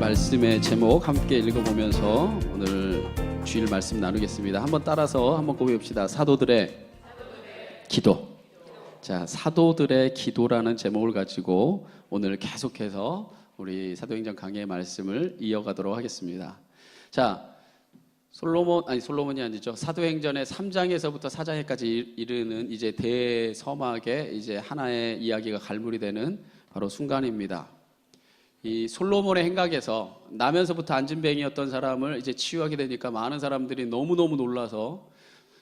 말씀의 제목 함께 읽어보면서 오늘 주일 말씀 나누겠습니다. 한번 따라서 한번 고백합시다. 사도들의 기도. 자, 사도들의 기도라는 제목을 가지고 오늘 계속해서 우리 사도행전 강해의 말씀을 이어가도록 하겠습니다. 자, 솔로몬이 아니죠. 사도행전의 3장에서부터 4장에까지 이르는 이제 대서막의 이제 하나의 이야기가 갈무리 되는 바로 순간입니다. 이 솔로몬의 행각에서 나면서부터 안진뱅이였던 사람을 이제 치유하게 되니까 많은 사람들이 너무너무 놀라서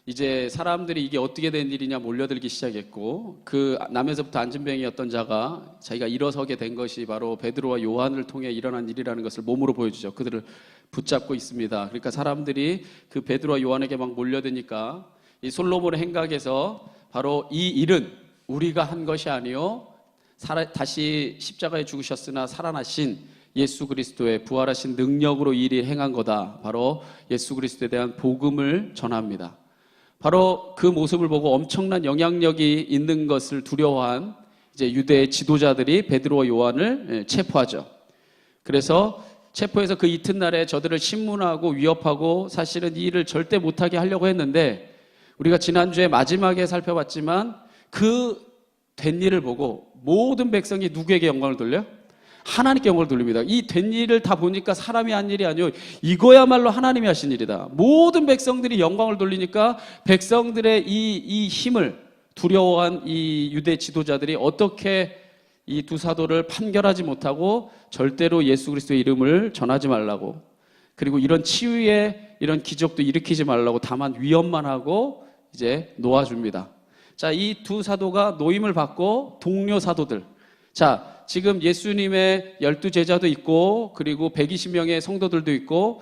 이제 사람들이 이게 어떻게 된 일이냐 몰려들기 시작했고, 그 나면서부터 안진뱅이였던 자가 자기가 일어서게 된 것이 바로 베드로와 요한을 통해 일어난 일이라는 것을 몸으로 보여주죠. 그들을 붙잡고 있습니다. 그러니까 사람들이 그 베드로와 요한에게 막 몰려드니까 이 솔로몬의 행각에서 바로 이 일은 우리가 한 것이 아니요 다시 십자가에 죽으셨으나 살아나신 예수 그리스도의 부활하신 능력으로 이 일이 행한 거다. 바로 예수 그리스도에 대한 복음을 전합니다. 바로 그 모습을 보고 엄청난 영향력이 있는 것을 두려워한 이제 유대의 지도자들이 베드로와 요한을 체포하죠. 그래서 체포해서 그 이튿날에 저들을 신문하고 위협하고 사실은 이 일을 절대 못하게 하려고 했는데, 우리가 지난주에 마지막에 살펴봤지만 그 된 일을 보고 모든 백성이 누구에게 영광을 돌려? 하나님께 영광을 돌립니다. 이 된 일을 다 보니까 사람이 한 일이 아니요, 이거야말로 하나님이 하신 일이다. 모든 백성들이 영광을 돌리니까 백성들의 이 힘을 두려워한 이 유대 지도자들이 어떻게 이 두 사도를 판결하지 못하고 절대로 예수 그리스도의 이름을 전하지 말라고, 그리고 이런 치유의 이런 기적도 일으키지 말라고 다만 위협만 하고 이제 놓아줍니다. 자, 이 두 사도가 노임을 받고 동료 사도들, 자, 지금 예수님의 12제자도 있고 그리고 120명의 성도들도 있고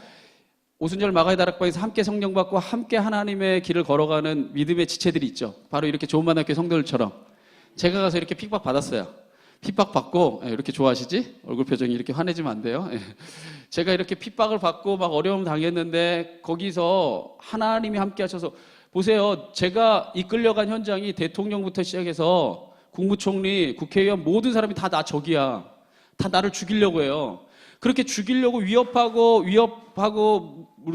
오순절 마가의 다락방에서 함께 성령 받고 함께 하나님의 길을 걸어가는 믿음의 지체들이 있죠. 바로 이렇게 좋은 만학교 성도들처럼 제가 가서 이렇게 핍박 받았어요. 핍박 받고, 이렇게 좋아하시지? 얼굴 표정이 이렇게 화내지면 안 돼요. 제가 이렇게 핍박을 받고 막 어려움 당했는데 거기서 하나님이 함께 하셔서, 보세요, 제가 이끌려간 현장이 대통령부터 시작해서 국무총리, 국회의원 모든 사람이 다 나 적이야. 다 나를 죽이려고 해요. 그렇게 죽이려고 위협하고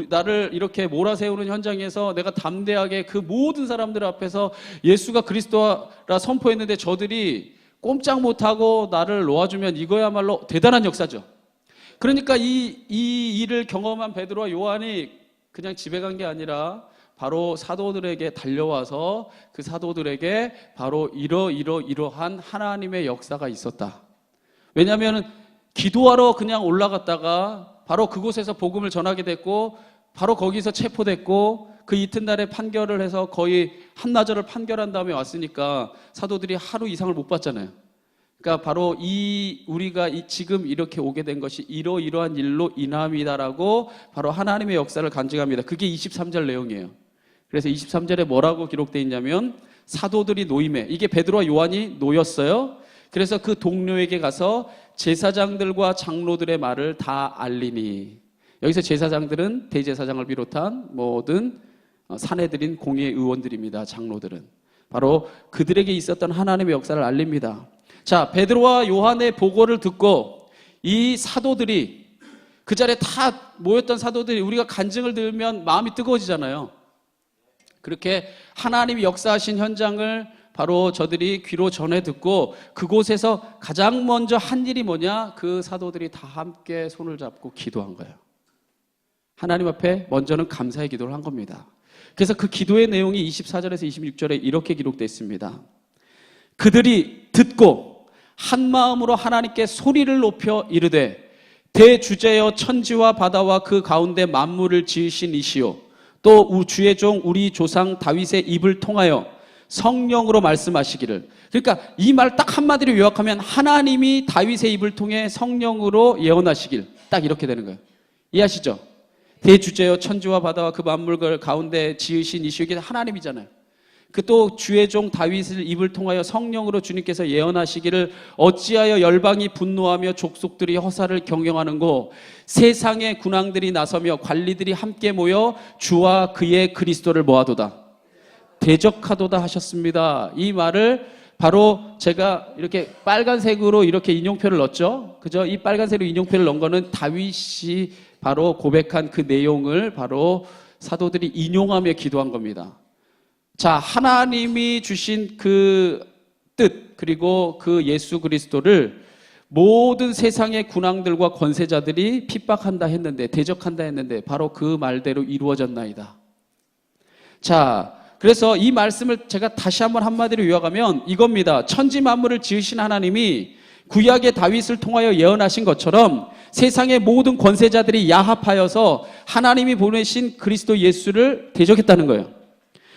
나를 이렇게 몰아세우는 현장에서 내가 담대하게 그 모든 사람들 앞에서 예수가 그리스도라 선포했는데 저들이 꼼짝 못하고 나를 놓아주면 이거야말로 대단한 역사죠. 그러니까 이 일을 경험한 베드로와 요한이 그냥 집에 간 게 아니라 바로 사도들에게 달려와서 그 사도들에게 바로 이러한 하나님의 역사가 있었다. 왜냐하면 기도하러 그냥 올라갔다가 바로 그곳에서 복음을 전하게 됐고 바로 거기서 체포됐고 그 이튿날에 판결을 해서 거의 한나절을 판결한 다음에 왔으니까 사도들이 하루 이상을 못 봤잖아요. 그러니까 바로 우리가 지금 이렇게 오게 된 것이 이러한 일로 인함이다라고 바로 하나님의 역사를 간증합니다. 그게 23절 내용이에요. 그래서 23절에 뭐라고 기록되어 있냐면 사도들이 노임해, 이게 베드로와 요한이 놓였어요. 그래서 그 동료에게 가서 제사장들과 장로들의 말을 다 알리니, 여기서 제사장들은 대제사장을 비롯한 모든 사내들인 공의 의원들입니다. 장로들은 바로 그들에게 있었던 하나님의 역사를 알립니다. 자, 베드로와 요한의 보고를 듣고 이 사도들이, 그 자리에 다 모였던 사도들이, 우리가 간증을 들으면 마음이 뜨거워지잖아요. 그렇게 하나님이 역사하신 현장을 바로 저들이 귀로 전해 듣고 그곳에서 가장 먼저 한 일이 뭐냐? 그 사도들이 다 함께 손을 잡고 기도한 거예요. 하나님 앞에 먼저는 감사의 기도를 한 겁니다. 그래서 그 기도의 내용이 24절에서 26절에 이렇게 기록되어 있습니다. 그들이 듣고 한 마음으로 하나님께 소리를 높여 이르되, 대주제여 천지와 바다와 그 가운데 만물을 지으신 이시오, 또 주의 종 우리 조상 다윗의 입을 통하여 성령으로 말씀하시기를. 그러니까 이 말 딱 한마디로 요약하면 하나님이 다윗의 입을 통해 성령으로 예언하시길, 딱 이렇게 되는 거예요. 이해하시죠? 대주제여 천지와 바다와 그 만물을 가운데 지으신 이시오, 이게 하나님이잖아요. 그 또 주의 종 다윗을 입을 통하여 성령으로 주님께서 예언하시기를, 어찌하여 열방이 분노하며 족속들이 허사를 경영하는고, 세상의 군왕들이 나서며 관리들이 함께 모여 주와 그의 그리스도를 모아도다 대적하도다 하셨습니다. 이 말을 바로 제가 이렇게 빨간색으로 이렇게 인용표를 넣었죠. 그죠? 이 빨간색으로 인용표를 넣은 거는 다윗이 바로 고백한 그 내용을 바로 사도들이 인용하며 기도한 겁니다. 자, 하나님이 주신 그 뜻, 그리고 그 예수 그리스도를 모든 세상의 군왕들과 권세자들이 핍박한다 했는데, 대적한다 했는데 바로 그 말대로 이루어졌나이다. 자, 그래서 이 말씀을 제가 다시 한번 한마디로 요약하면 이겁니다. 천지 만물을 지으신 하나님이 구약의 다윗을 통하여 예언하신 것처럼 세상의 모든 권세자들이 야합하여서 하나님이 보내신 그리스도 예수를 대적했다는 거예요.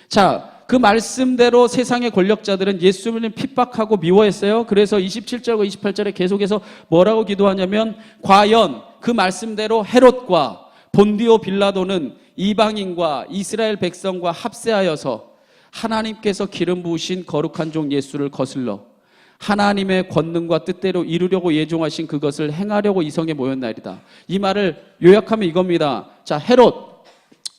자, 그 말씀대로 세상의 권력자들은 예수님을 핍박하고 미워했어요. 그래서 27절과 28절에 계속해서 뭐라고 기도하냐면, 과연 그 말씀대로 헤롯과 본디오 빌라도는 이방인과 이스라엘 백성과 합세하여서 하나님께서 기름 부으신 거룩한 종 예수를 거슬러 하나님의 권능과 뜻대로 이루려고 예정하신 그것을 행하려고 이 성에 모였나이다. 이 말을 요약하면 이겁니다. 자, 헤롯,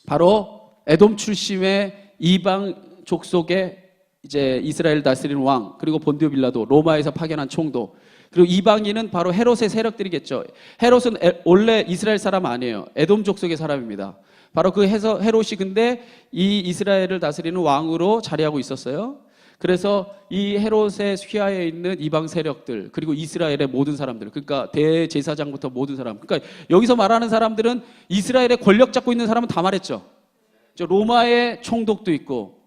바로 에돔 출신의 이방 족속의 이제 이스라엘 다스리는 왕, 그리고 본디오 빌라도, 로마에서 파견한 총독, 그리고 이방인은 바로 헤롯의 세력들이겠죠. 헤롯은 원래 이스라엘 사람 아니에요. 에돔 족속의 사람입니다. 바로 그 헤롯이 근데 이 이스라엘을 다스리는 왕으로 자리하고 있었어요. 그래서 이 헤롯의 휘하에 있는 이방 세력들, 그리고 이스라엘의 모든 사람들, 그러니까 대제사장부터 모든 사람, 그러니까 여기서 말하는 사람들은 이스라엘의 권력 잡고 있는 사람은 다 말했죠. 로마의 총독도 있고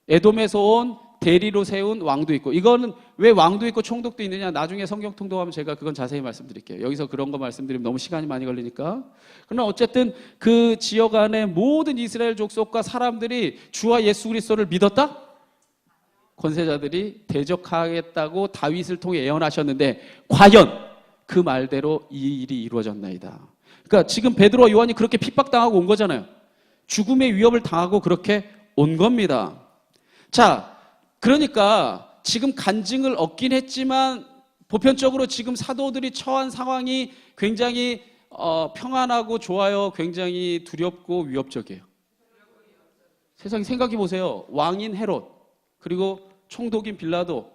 에돔에서 온 대리로 세운 왕도 있고, 이거는 왜 왕도 있고 총독도 있느냐, 나중에 성경 통독하면 제가 그건 자세히 말씀드릴게요. 여기서 그런 거 말씀드리면 너무 시간이 많이 걸리니까. 그러나 어쨌든 그 지역 안에 모든 이스라엘 족속과 사람들이 주와 예수 그리스도를 믿었다? 권세자들이 대적하겠다고 다윗을 통해 예언하셨는데 과연 그 말대로 이 일이 이루어졌나이다. 그러니까 지금 베드로와 요한이 그렇게 핍박당하고 온 거잖아요. 죽음의 위협을 당하고 그렇게 온 겁니다. 자, 그러니까 지금 간증을 얻긴 했지만 보편적으로 지금 사도들이 처한 상황이 굉장히 평안하고 좋아요. 굉장히 두렵고 위협적이에요. 세상에 생각해 보세요. 왕인 헤롯, 그리고 총독인 빌라도,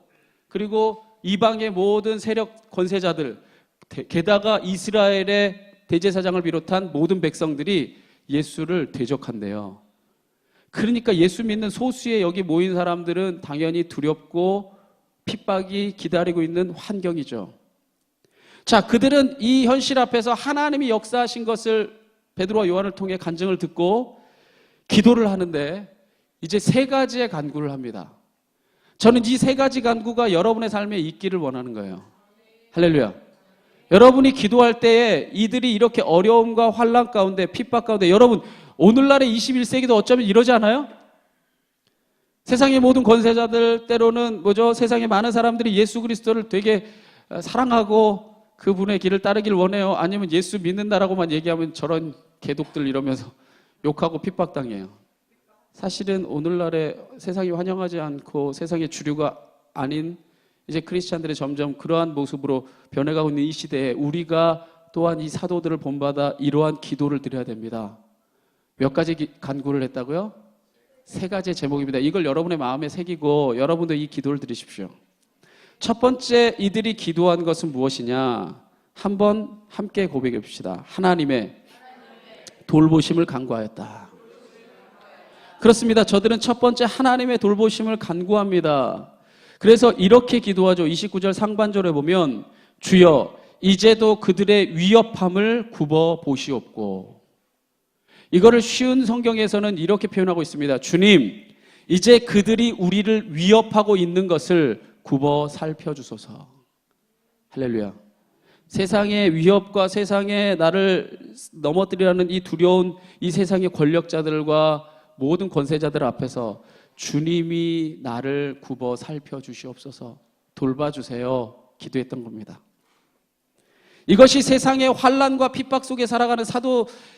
그리고 이방의 모든 세력 권세자들, 게다가 이스라엘의 대제사장을 비롯한 모든 백성들이 예수를 대적한대요. 그러니까 예수 믿는 소수의 여기 모인 사람들은 당연히 두렵고 핍박이 기다리고 있는 환경이죠. 자, 그들은 이 현실 앞에서 하나님이 역사하신 것을 베드로와 요한을 통해 간증을 듣고 기도를 하는데 이제 세 가지의 간구를 합니다. 저는 이 세 가지 간구가 여러분의 삶에 있기를 원하는 거예요. 할렐루야. 여러분이 기도할 때에 이들이 이렇게 어려움과 환난 가운데, 핍박 가운데, 여러분 오늘날의 21세기도 어쩌면 이러지 않아요? 세상의 모든 권세자들, 때로는 세상의 많은 사람들이 예수 그리스도를 되게 사랑하고 그분의 길을 따르길 원해요. 아니면 예수 믿는다라고만 얘기하면 저런 개독들 이러면서 욕하고 핍박당해요. 사실은 오늘날의 세상이 환영하지 않고 세상의 주류가 아닌 이제 크리스찬들이 점점 그러한 모습으로 변해가고 있는 이 시대에 우리가 또한 이 사도들을 본받아 이러한 기도를 드려야 됩니다. 몇 가지 간구를 했다고요? 세 가지의 제목입니다. 이걸 여러분의 마음에 새기고 여러분도 이 기도를 드리십시오. 첫 번째, 이들이 기도한 것은 무엇이냐? 한번 함께 고백해 봅시다. 하나님의 돌보심을 간구하였다. 그렇습니다. 저들은 첫 번째 하나님의 돌보심을 간구합니다. 그래서 이렇게 기도하죠. 29절 상반절에 보면 주여 이제도 그들의 위협함을 굽어 보시옵고, 이거를 쉬운 성경에서는 이렇게 표현하고 있습니다. 주님, 이제 그들이 우리를 위협하고 있는 것을 굽어 살펴주소서. 할렐루야. 세상의 위협과 세상에 나를 넘어뜨리라는 이 두려운 이 세상의 권력자들과 모든 권세자들 앞에서 주님이 나를 굽어 살펴주시옵소서, 돌봐주세요 기도했던 겁니다. 이것이 세상의 환난과 핍박 속에 살아가는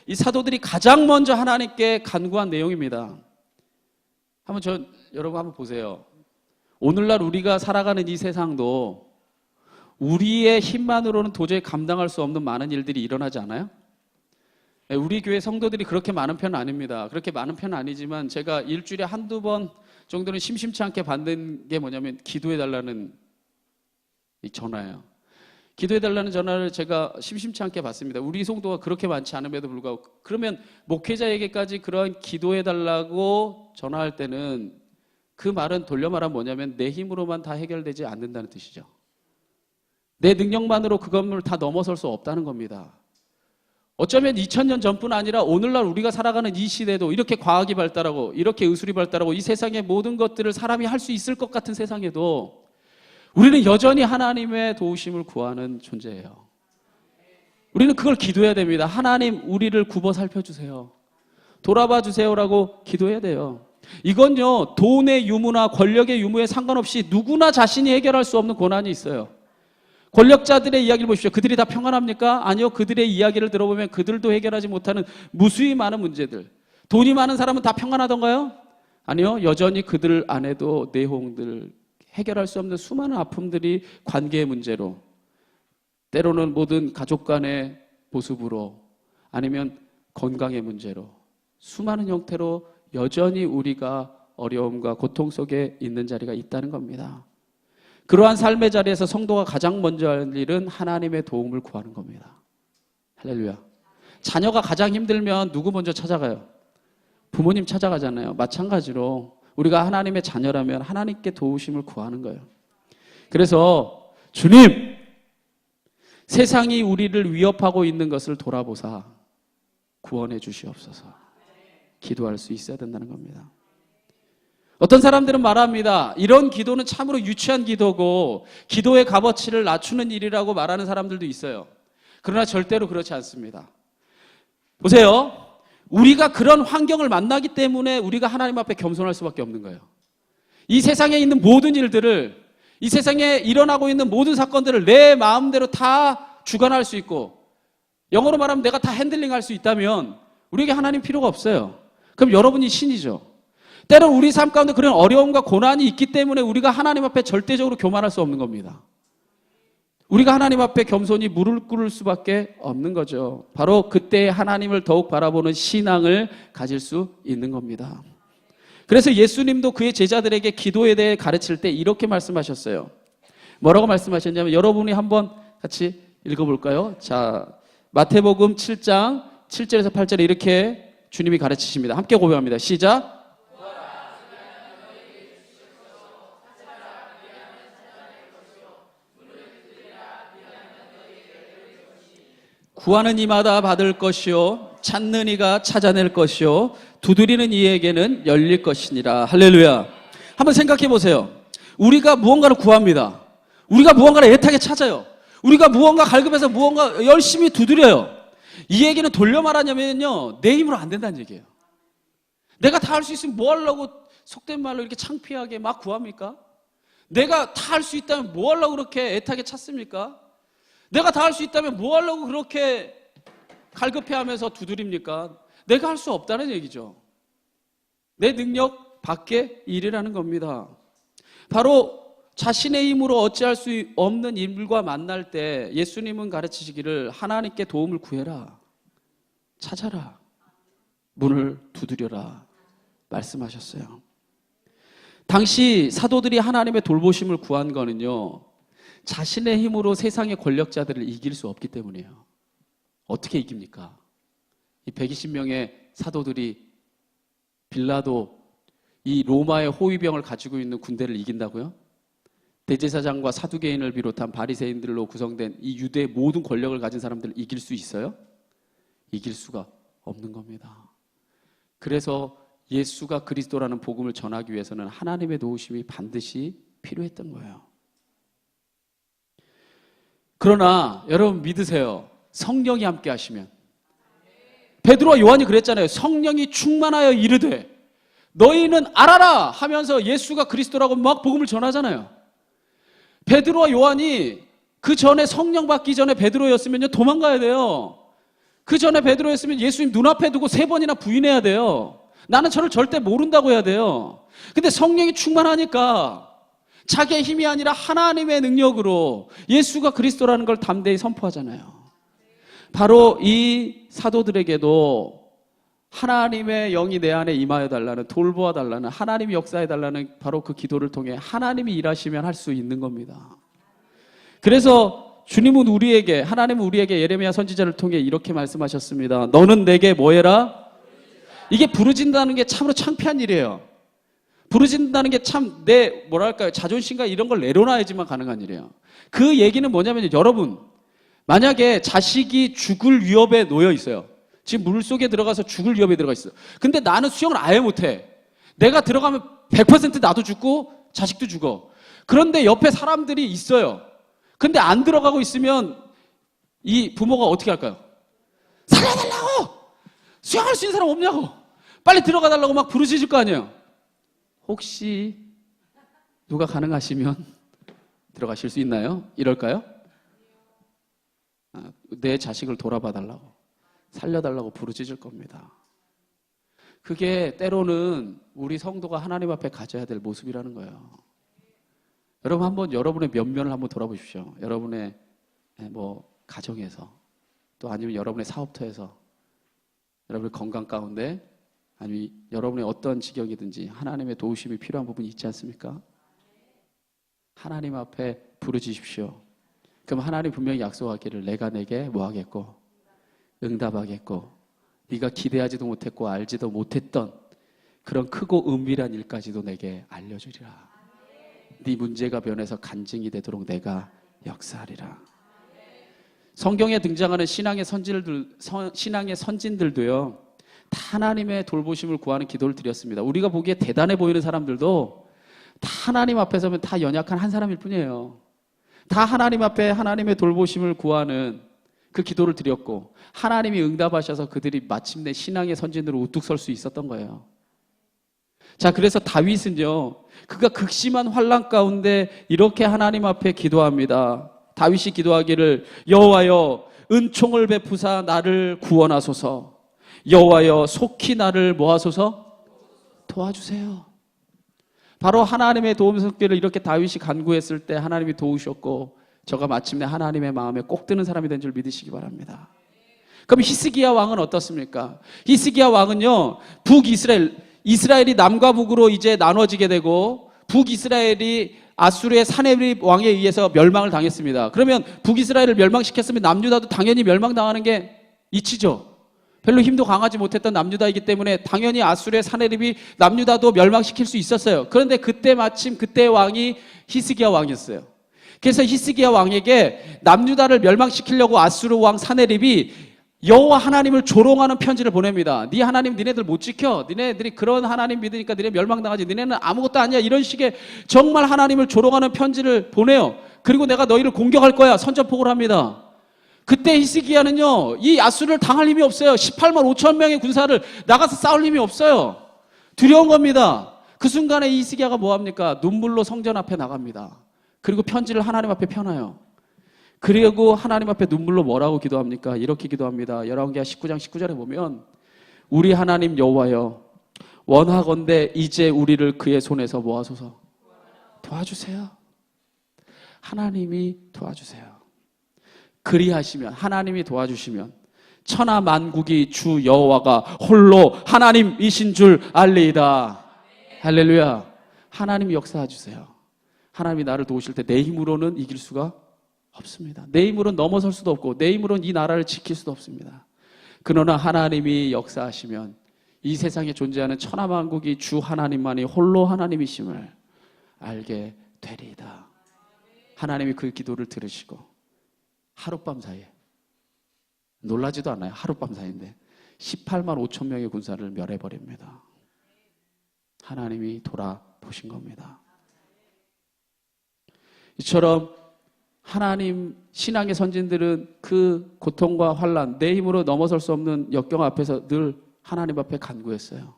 이 사도들이 가장 먼저 하나님께 간구한 내용입니다. 여러분 한번 보세요. 오늘날 우리가 살아가는 이 세상도 우리의 힘만으로는 도저히 감당할 수 없는 많은 일들이 일어나지 않아요? 우리 교회 성도들이 그렇게 많은 편은 아닙니다. 그렇게 많은 편은 아니지만 제가 일주일에 한두 번 정도는 심심치 않게 받는 게 뭐냐면 기도해달라는 이 전화예요. 기도해달라는 전화를 제가 심심치 않게 받습니다. 우리 성도가 그렇게 많지 않음에도 불구하고. 그러면 목회자에게까지 그런 기도해달라고 전화할 때는 그 말은 돌려 말하면 뭐냐면 내 힘으로만 다 해결되지 않는다는 뜻이죠. 내 능력만으로 그것을 다 넘어설 수 없다는 겁니다. 어쩌면 2000년 전뿐 아니라 오늘날 우리가 살아가는 이 시대도 이렇게 과학이 발달하고 이렇게 의술이 발달하고 이 세상의 모든 것들을 사람이 할 수 있을 것 같은 세상에도 우리는 여전히 하나님의 도우심을 구하는 존재예요. 우리는 그걸 기도해야 됩니다. 하나님, 우리를 굽어 살펴주세요. 돌아봐 주세요라고 기도해야 돼요. 이건요, 돈의 유무나 권력의 유무에 상관없이 누구나 자신이 해결할 수 없는 고난이 있어요. 권력자들의 이야기를 보십시오. 그들이 다 평안합니까? 아니요. 그들의 이야기를 들어보면 그들도 해결하지 못하는 무수히 많은 문제들. 돈이 많은 사람은 다 평안하던가요? 아니요. 여전히 그들 안에도 내홍들, 해결할 수 없는 수많은 아픔들이 관계의 문제로, 때로는 모든 가족 간의 보습으로, 아니면 건강의 문제로, 수많은 형태로 여전히 우리가 어려움과 고통 속에 있는 자리가 있다는 겁니다. 그러한 삶의 자리에서 성도가 가장 먼저 할 일은 하나님의 도움을 구하는 겁니다. 할렐루야. 자녀가 가장 힘들면 누구 먼저 찾아가요? 부모님 찾아가잖아요. 마찬가지로 우리가 하나님의 자녀라면 하나님께 도우심을 구하는 거예요. 그래서 주님, 세상이 우리를 위협하고 있는 것을 돌아보사 구원해 주시옵소서. 기도할 수 있어야 된다는 겁니다. 어떤 사람들은 말합니다. 이런 기도는 참으로 유치한 기도고 기도의 값어치를 낮추는 일이라고 말하는 사람들도 있어요. 그러나 절대로 그렇지 않습니다. 보세요. 우리가 그런 환경을 만나기 때문에 우리가 하나님 앞에 겸손할 수밖에 없는 거예요. 이 세상에 있는 모든 일들을, 이 세상에 일어나고 있는 모든 사건들을 내 마음대로 다 주관할 수 있고, 영어로 말하면 내가 다 핸들링할 수 있다면 우리에게 하나님 필요가 없어요. 그럼 여러분이 신이죠. 때론 우리 삶 가운데 그런 어려움과 고난이 있기 때문에 우리가 하나님 앞에 절대적으로 교만할 수 없는 겁니다. 우리가 하나님 앞에 겸손히 무릎 꿇을 수밖에 없는 거죠. 바로 그때 하나님을 더욱 바라보는 신앙을 가질 수 있는 겁니다. 그래서 예수님도 그의 제자들에게 기도에 대해 가르칠 때 이렇게 말씀하셨어요. 뭐라고 말씀하셨냐면, 여러분이 한번 같이 읽어볼까요? 자, 마태복음 7장 7절에서 8절에 이렇게 주님이 가르치십니다. 함께 고백합니다. 시작. 구하는 이마다 받을 것이요, 찾는 이가 찾아낼 것이요, 두드리는 이에게는 열릴 것이니라. 할렐루야. 한번 생각해 보세요. 우리가 무언가를 구합니다. 우리가 무언가를 애타게 찾아요. 우리가 무언가 갈급해서 무언가 열심히 두드려요. 이 얘기는 돌려 말하냐면요, 내 힘으로 안 된다는 얘기예요. 내가 다 할 수 있으면 뭐 하려고 속된 말로 이렇게 창피하게 막 구합니까? 내가 다 할 수 있다면 뭐 하려고 그렇게 애타게 찾습니까? 내가 다 할 수 있다면 뭐 하려고 그렇게 갈급해하면서 두드립니까? 내가 할 수 없다는 얘기죠. 내 능력 밖의 일이라는 겁니다. 바로 자신의 힘으로 어찌할 수 없는 인물과 만날 때 예수님은 가르치시기를 하나님께 도움을 구해라, 찾아라, 문을 두드려라 말씀하셨어요. 당시 사도들이 하나님의 돌보심을 구한 거는요, 자신의 힘으로 세상의 권력자들을 이길 수 없기 때문이에요. 어떻게 이깁니까? 이 120명의 사도들이 빌라도, 이 로마의 호위병을 가지고 있는 군대를 이긴다고요? 대제사장과 사두개인을 비롯한 바리새인들로 구성된 이 유대의 모든 권력을 가진 사람들을 이길 수 있어요? 이길 수가 없는 겁니다. 그래서 예수가 그리스도라는 복음을 전하기 위해서는 하나님의 도우심이 반드시 필요했던 거예요. 그러나 여러분 믿으세요. 성령이 함께 하시면, 베드로와 요한이 그랬잖아요. 성령이 충만하여 이르되 너희는 알아라 하면서 예수가 그리스도라고 막 복음을 전하잖아요. 베드로와 요한이 그 전에 성령 받기 전에 베드로였으면요, 도망가야 돼요. 그 전에 베드로였으면 예수님 눈앞에 두고 3번이나 부인해야 돼요. 나는 저를 절대 모른다고 해야 돼요. 근데 성령이 충만하니까 자기의 힘이 아니라 하나님의 능력으로 예수가 그리스도라는 걸 담대히 선포하잖아요. 바로 이 사도들에게도 하나님의 영이 내 안에 임하여 달라는, 돌보아 달라는, 하나님이 역사해 달라는 바로 그 기도를 통해 하나님이 일하시면 할 수 있는 겁니다. 그래서 주님은 우리에게, 하나님은 우리에게 예레미야 선지자를 통해 이렇게 말씀하셨습니다. 너는 내게 뭐 해라? 이게 부르짖는다는 게 참으로 창피한 일이에요. 부르짖는다는 게 참 내 뭐랄까요, 자존심과 이런 걸 내려놔야지만 가능한 일이에요. 그 얘기는 뭐냐면, 여러분 만약에 자식이 죽을 위협에 놓여 있어요. 지금 물속에 들어가서 죽을 위협에 들어가 있어요. 근데 나는 수영을 아예 못해. 내가 들어가면 100% 나도 죽고 자식도 죽어. 그런데 옆에 사람들이 있어요. 근데 안 들어가고 있으면 이 부모가 어떻게 할까요? 살려달라고! 수영할 수 있는 사람 없냐고! 빨리 들어가 달라고 막 부르짖을 거 아니에요. 혹시 누가 가능하시면 들어가실 수 있나요? 이럴까요? 내 자식을 돌아봐 달라고, 살려달라고 부르짖을 겁니다. 그게 때로는 우리 성도가 하나님 앞에 가져야 될 모습이라는 거예요. 여러분 한번 여러분의 면면을 한번 돌아보십시오. 여러분의 뭐 가정에서, 또 아니면 여러분의 사업터에서, 여러분의 건강 가운데, 아니면 여러분의 어떤 지경이든지 하나님의 도우심이 필요한 부분이 있지 않습니까? 하나님 앞에 부르짖으십시오. 그럼 하나님 분명히 약속하기를 내가 내게 뭐 하겠고 응답하겠고, 네가 기대하지도 못했고 알지도 못했던 그런 크고 은밀한 일까지도 내게 알려주리라. 네 문제가 변해서 간증이 되도록 내가 역사하리라. 성경에 등장하는 신앙의 선진들도요, 다 하나님의 돌보심을 구하는 기도를 드렸습니다. 우리가 보기에 대단해 보이는 사람들도 다 하나님 앞에 서면 다 연약한 한 사람일 뿐이에요. 다 하나님 앞에 하나님의 돌보심을 구하는 그 기도를 드렸고, 하나님이 응답하셔서 그들이 마침내 신앙의 선진으로 우뚝 설 수 있었던 거예요. 자, 그래서 다윗은요, 그가 극심한 환난 가운데 이렇게 하나님 앞에 기도합니다. 다윗이 기도하기를 여호와여 은총을 베푸사 나를 구원하소서. 여호와여 속히 나를 뭐하소서? 도와주세요. 바로 하나님의 도움 손길을 이렇게 다윗이 간구했을 때 하나님이 도우셨고, 저가 마침내 하나님의 마음에 꼭 드는 사람이 된 줄 믿으시기 바랍니다. 그럼 히스기야 왕은 어떻습니까? 히스기야 왕은요, 이스라엘이 남과 북으로 이제 나눠지게 되고, 북이스라엘이 아수르의 사네립 왕에 의해서 멸망을 당했습니다. 그러면 북이스라엘을 멸망시켰으면 남유다도 당연히 멸망당하는 게 이치죠. 별로 힘도 강하지 못했던 남유다이기 때문에 당연히 아수르의 사네립이 남유다도 멸망시킬 수 있었어요. 그런데 그때 마침 그때의 왕이 히스기야 왕이었어요. 그래서 히스기야 왕에게 남유다를 멸망시키려고 아수르 왕 사네립이 여호와 하나님을 조롱하는 편지를 보냅니다. 네 하나님 니네들 못 지켜. 니네들이 그런 하나님 믿으니까 니네 멸망당하지. 니네는 아무것도 아니야. 이런 식의 정말 하나님을 조롱하는 편지를 보내요. 그리고 내가 너희를 공격할 거야. 선전포고를 합니다. 그때 히스기야는요, 이 아수르를 당할 힘이 없어요. 18만 5천 명의 군사를 나가서 싸울 힘이 없어요. 두려운 겁니다. 그 순간에 히스기야가 뭐합니까? 눈물로 성전 앞에 나갑니다. 그리고 편지를 하나님 앞에 펴놔요. 그리고 하나님 앞에 눈물로 뭐라고 기도합니까? 이렇게 기도합니다. 열왕기하 19장 19절에 보면 우리 하나님 여호와여 원하건대 이제 우리를 그의 손에서 모아소서. 도와주세요. 하나님이 도와주세요. 그리하시면, 하나님이 도와주시면 천하 만국이 주 여호와가 홀로 하나님이신 줄 알리이다. 할렐루야. 하나님이 역사해 주세요. 하나님이 나를 도우실 때 내 힘으로는 이길 수가 없습니다. 내 힘으로는 넘어설 수도 없고 내 힘으로는 이 나라를 지킬 수도 없습니다. 그러나 하나님이 역사하시면 이 세상에 존재하는 천하 만국이 주 하나님만이 홀로 하나님이심을 알게 되리이다. 하나님이 그 기도를 들으시고 하룻밤 사이에, 놀라지도 않아요. 하룻밤 사이인데 18만 5천 명의 군사를 멸해버립니다. 하나님이 돌아보신 겁니다. 이처럼 하나님 신앙의 선진들은 그 고통과 환난, 내 힘으로 넘어설 수 없는 역경 앞에서 늘 하나님 앞에 간구했어요.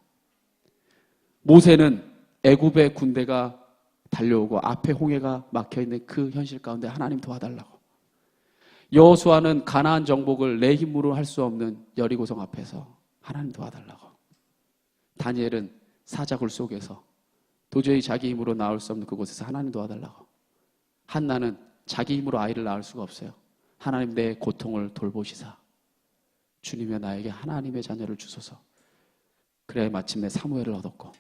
모세는 애굽의 군대가 달려오고 앞에 홍해가 막혀있는 그 현실 가운데 하나님 도와달라고. 여호수아는 가나안 정복을 내 힘으로 할 수 없는 여리고성 앞에서 하나님 도와달라고. 다니엘은 사자굴 속에서 도저히 자기 힘으로 나올 수 없는 그곳에서 하나님 도와달라고. 한나는 자기 힘으로 아이를 낳을 수가 없어요. 하나님 내 고통을 돌보시사 주님의 나에게 하나님의 자녀를 주소서. 그래야 마침내 사무엘을 얻었고,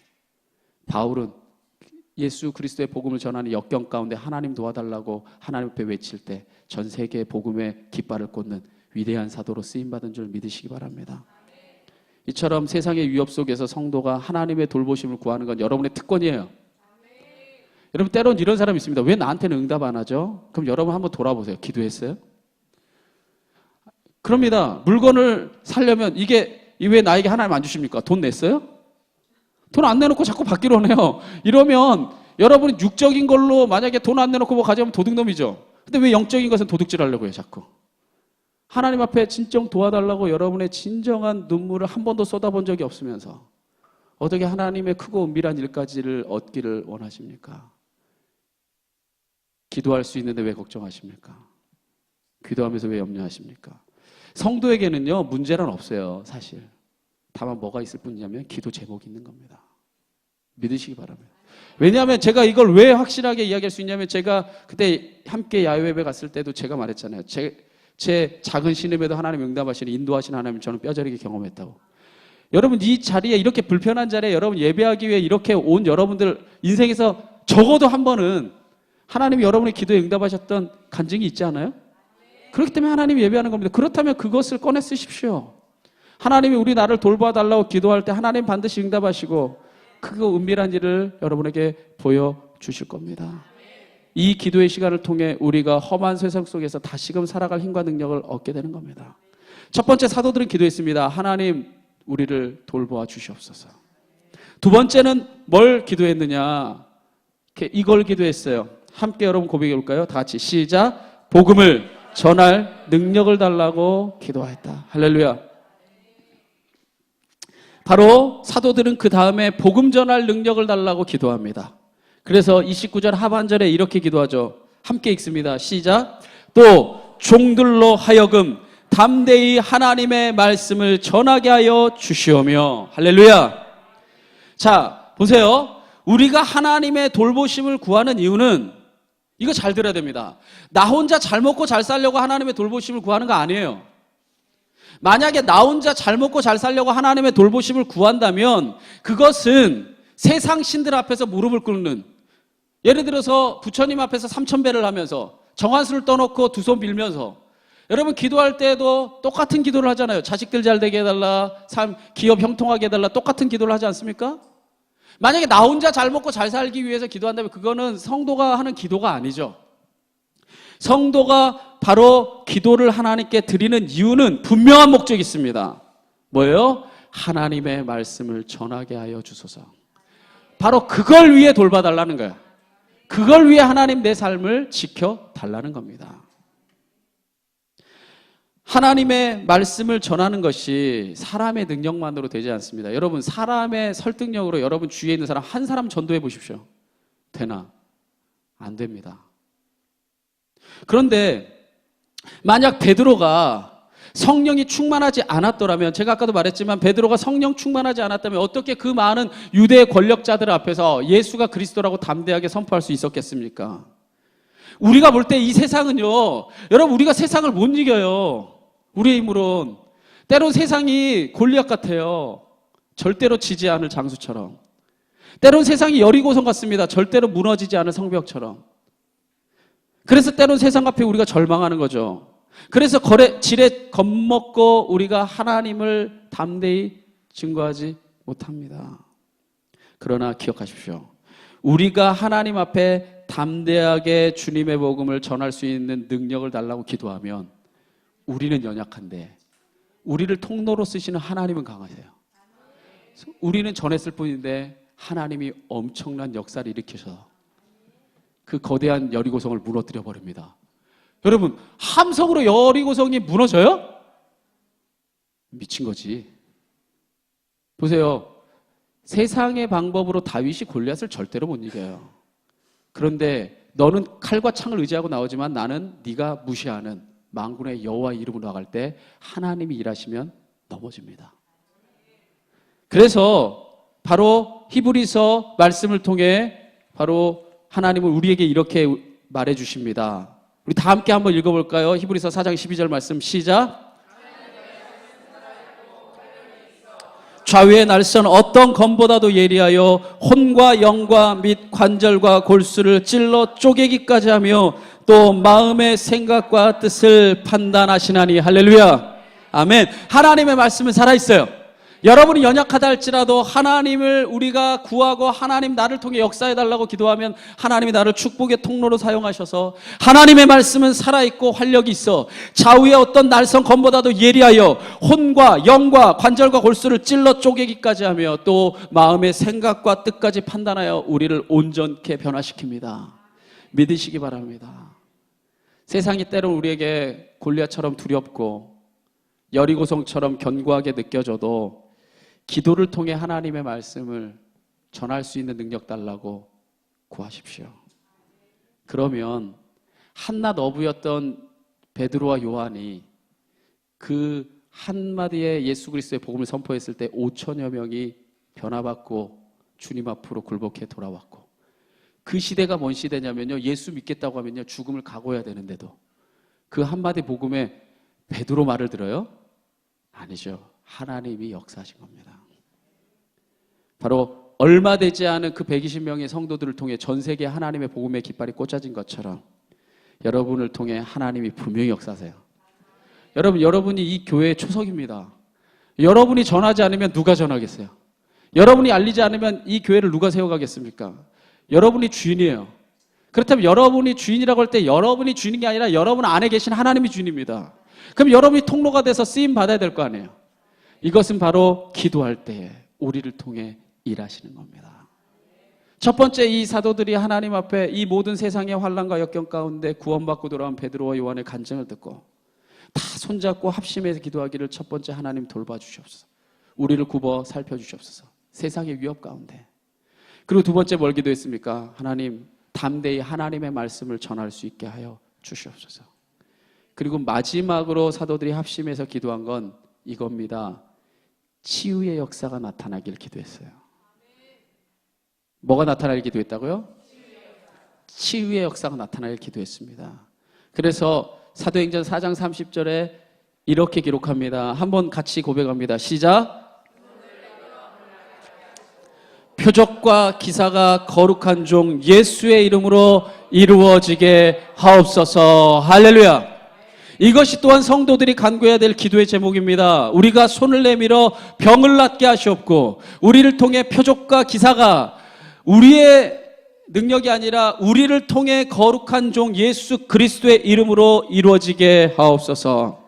바울은 예수 그리스도의 복음을 전하는 역경 가운데 하나님 도와달라고 하나님 앞에 외칠 때 전 세계의 복음의 깃발을 꽂는 위대한 사도로 쓰임받은 줄 믿으시기 바랍니다. 이처럼 세상의 위협 속에서 성도가 하나님의 돌보심을 구하는 건 여러분의 특권이에요. 여러분, 때론 이런 사람이 있습니다. 왜 나한테는 응답 안 하죠? 그럼 여러분 한번 돌아보세요. 기도했어요? 그럽니다. 물건을 사려면 이게 왜 나에게 하나님 안 주십니까? 돈 냈어요? 돈 안 내놓고 자꾸 받기로 해요. 이러면 여러분이 육적인 걸로 만약에 돈 안 내놓고 뭐 가져가면 도둑놈이죠. 근데 왜 영적인 것은 도둑질 하려고 해요, 자꾸? 하나님 앞에 진정 도와달라고 여러분의 진정한 눈물을 한 번도 쏟아본 적이 없으면서 어떻게 하나님의 크고 은밀한 일까지를 얻기를 원하십니까? 기도할 수 있는데 왜 걱정하십니까? 기도하면서 왜 염려하십니까? 성도에게는요, 문제란 없어요, 사실. 다만 뭐가 있을 뿐이냐면 기도 제목이 있는 겁니다. 믿으시기 바랍니다. 왜냐하면 제가 이걸 왜 확실하게 이야기할 수 있냐면, 제가 그때 함께 야외예배 갔을 때도 제가 말했잖아요. 제 작은 신음에도 하나님 응답하시는, 인도하시는 하나님 저는 뼈저리게 경험했다고. 여러분, 이 자리에, 이렇게 불편한 자리에 여러분 예배하기 위해 이렇게 온 여러분들 인생에서 적어도 한 번은 하나님이 여러분의 기도에 응답하셨던 간증이 있지 않아요? 그렇기 때문에 하나님이 예배하는 겁니다. 그렇다면 그것을 꺼내 쓰십시오. 하나님이 우리 나를 돌봐달라고 기도할 때 하나님 반드시 응답하시고 그 은밀한 일을 여러분에게 보여주실 겁니다. 이 기도의 시간을 통해 우리가 험한 세상 속에서 다시금 살아갈 힘과 능력을 얻게 되는 겁니다. 첫 번째, 사도들은 기도했습니다. 하나님, 우리를 돌보아 주시옵소서. 두 번째는 뭘 기도했느냐? 이걸 기도했어요. 함께 여러분 고백해 볼까요? 다 같이 시작. 복음을 전할 능력을 달라고 기도하였다. 할렐루야. 바로 사도들은 그 다음에 복음 전할 능력을 달라고 기도합니다. 그래서 29절 하반절에 이렇게 기도하죠. 함께 읽습니다. 시작. 또 종들로 하여금 담대히 하나님의 말씀을 전하게 하여 주시오며. 할렐루야. 자, 보세요. 우리가 하나님의 돌보심을 구하는 이유는, 이거 잘 들어야 됩니다. 나 혼자 잘 먹고 잘 살려고 하나님의 돌보심을 구하는 거 아니에요. 만약에 나 혼자 잘 먹고 잘 살려고 하나님의 돌보심을 구한다면 그것은 세상 신들 앞에서 무릎을 꿇는, 예를 들어서 부처님 앞에서 3,000배를 하면서 정한수를 떠놓고 두 손 빌면서, 여러분 기도할 때도 똑같은 기도를 하잖아요. 자식들 잘 되게 해달라, 기업 형통하게 해달라, 똑같은 기도를 하지 않습니까? 만약에 나 혼자 잘 먹고 잘 살기 위해서 기도한다면 그거는 성도가 하는 기도가 아니죠. 성도가 바로 기도를 하나님께 드리는 이유는 분명한 목적이 있습니다. 뭐예요? 하나님의 말씀을 전하게 하여 주소서. 바로 그걸 위해 돌봐달라는 거야. 그걸 위해 하나님 내 삶을 지켜달라는 겁니다. 하나님의 말씀을 전하는 것이 사람의 능력만으로 되지 않습니다. 여러분, 사람의 설득력으로 여러분 주위에 있는 사람 한 사람 전도해 보십시오. 되나? 안 됩니다. 그런데 만약 베드로가 성령이 충만하지 않았더라면, 제가 아까도 말했지만 베드로가 성령 충만하지 않았다면 어떻게 그 많은 유대 권력자들 앞에서 예수가 그리스도라고 담대하게 선포할 수 있었겠습니까? 우리가 볼 때 이 세상은요, 여러분, 우리가 세상을 못 이겨요. 우리의 힘으론. 때론 세상이 골리앗 같아요. 절대로 지지 않을 장수처럼. 때론 세상이 여리고성 같습니다. 절대로 무너지지 않을 성벽처럼. 그래서 때론 세상 앞에 우리가 절망하는 거죠. 그래서 지레 겁먹고 우리가 하나님을 담대히 증거하지 못합니다. 그러나 기억하십시오. 우리가 하나님 앞에 담대하게 주님의 복음을 전할 수 있는 능력을 달라고 기도하면 우리는 연약한데 우리를 통로로 쓰시는 하나님은 강하세요. 우리는 전했을 뿐인데 하나님이 엄청난 역사를 일으키셔서 그 거대한 여리고성을 무너뜨려 버립니다. 여러분, 함성으로 여리고성이 무너져요? 미친 거지. 보세요. 세상의 방법으로 다윗이 골리앗을 절대로 못 이겨요. 그런데 너는 칼과 창을 의지하고 나오지만 나는 네가 무시하는 만군의 여호와의 이름으로 나갈 때 하나님이 일하시면 넘어집니다. 그래서 바로 히브리서 말씀을 통해 바로 하나님은 우리에게 이렇게 말해 주십니다. 우리 다 함께 한번 읽어볼까요? 히브리서 4장 12절 말씀 시작. 좌우의 날선 어떤 검보다도 예리하여 혼과 영과 및 관절과 골수를 찔러 쪼개기까지 하며 또 마음의 생각과 뜻을 판단하시나니. 할렐루야. 아멘. 하나님의 말씀은 살아있어요. 여러분이 연약하다 할지라도 하나님을 우리가 구하고 하나님 나를 통해 역사해달라고 기도하면 하나님이 나를 축복의 통로로 사용하셔서 하나님의 말씀은 살아있고 활력이 있어 좌우의 어떤 날선 검보다도 예리하여 혼과 영과 관절과 골수를 찔러 쪼개기까지 하며 또 마음의 생각과 뜻까지 판단하여 우리를 온전케 변화시킵니다. 믿으시기 바랍니다. 세상이 때론 우리에게 골리앗처럼 두렵고 여리고성처럼 견고하게 느껴져도 기도를 통해 하나님의 말씀을 전할 수 있는 능력 달라고 구하십시오. 그러면 한낱 어부였던 베드로와 요한이 그 한마디의 예수 그리스도의 복음을 선포했을 때 5천여 명이 변화받고 주님 앞으로 굴복해 돌아왔고, 그 시대가 뭔 시대냐면요, 예수 믿겠다고 하면요 죽음을 각오해야 되는데도 그 한마디 복음에 베드로 말을 들어요? 아니죠. 하나님이 역사하신 겁니다. 바로 얼마 되지 않은 그 120명의 성도들을 통해 전 세계 하나님의 복음의 깃발이 꽂아진 것처럼 여러분을 통해 하나님이 분명히 역사하세요. 여러분이 이 교회의 초석입니다. 여러분이 전하지 않으면 누가 전하겠어요? 여러분이 알리지 않으면 이 교회를 누가 세워가겠습니까? 여러분이 주인이에요. 그렇다면 여러분이 주인이라고 할 때 여러분이 주인이 게 아니라 여러분 안에 계신 하나님이 주인입니다. 그럼 여러분이 통로가 돼서 쓰임 받아야 될 거 아니에요. 이것은 바로 기도할 때에 우리를 통해 일하시는 겁니다. 첫 번째, 이 사도들이 하나님 앞에 이 모든 세상의 환난과 역경 가운데 구원받고 돌아온 베드로와 요한의 간증을 듣고 다 손잡고 합심해서 기도하기를, 첫 번째, 하나님 돌봐주시옵소서. 우리를 굽어 살펴주시옵소서. 세상의 위협 가운데. 그리고 두 번째 뭘 기도했습니까? 하나님, 담대히 하나님의 말씀을 전할 수 있게 하여 주시옵소서. 그리고 마지막으로 사도들이 합심해서 기도한 건 이겁니다. 치유의 역사가 나타나길 기도했어요. 뭐가 나타나길 기도했다고요? 치유의 역사가 나타나길 기도했습니다. 그래서 사도행전 4장 30절에 이렇게 기록합니다. 한번 같이 고백합니다. 시작. 표적과 기사가 거룩한 종 예수의 이름으로 이루어지게 하옵소서. 할렐루야. 이것이 또한 성도들이 간구해야 될 기도의 제목입니다. 우리가 손을 내밀어 병을 낫게 하시옵고, 우리를 통해 표적과 기사가 우리의 능력이 아니라 우리를 통해 거룩한 종 예수 그리스도의 이름으로 이루어지게 하옵소서.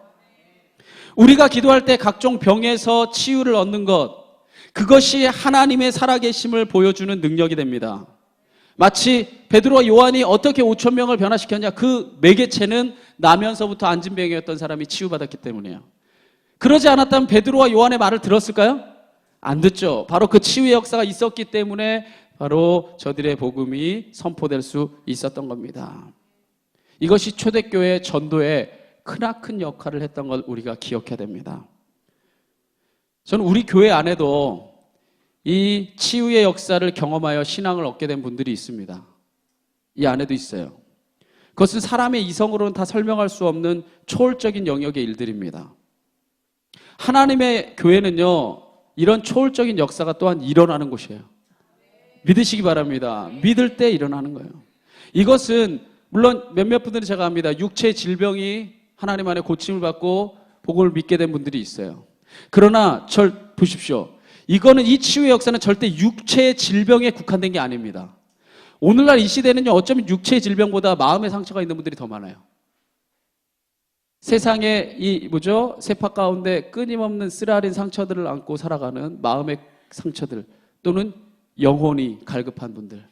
우리가 기도할 때 각종 병에서 치유를 얻는 것, 그것이 하나님의 살아계심을 보여주는 능력이 됩니다. 마치 베드로와 요한이 어떻게 5천 명을 변화시켰냐, 그 매개체는 나면서부터 안진병이었던 사람이 치유받았기 때문이에요. 그러지 않았다면 베드로와 요한의 말을 들었을까요? 안 듣죠. 바로 그 치유의 역사가 있었기 때문에 바로 저들의 복음이 선포될 수 있었던 겁니다. 이것이 초대교회 전도에 크나큰 역할을 했던 걸 우리가 기억해야 됩니다. 저는 우리 교회 안에도 이 치유의 역사를 경험하여 신앙을 얻게 된 분들이 있습니다. 이 안에도 있어요. 그것은 사람의 이성으로는 다 설명할 수 없는 초월적인 영역의 일들입니다. 하나님의 교회는요, 이런 초월적인 역사가 또한 일어나는 곳이에요. 믿으시기 바랍니다. 믿을 때 일어나는 거예요. 이것은 물론 몇몇 분들이 제가 압니다. 육체의 질병이 하나님 안에 고침을 받고 복음을 믿게 된 분들이 있어요. 그러나 보십시오. 이거는, 이 치유의 역사는 절대 육체의 질병에 국한된 게 아닙니다. 오늘날 이 시대는요, 어쩌면 육체의 질병보다 마음의 상처가 있는 분들이 더 많아요. 세상의 세파 가운데 끊임없는 쓰라린 상처들을 안고 살아가는 마음의 상처들, 또는 영혼이 갈급한 분들,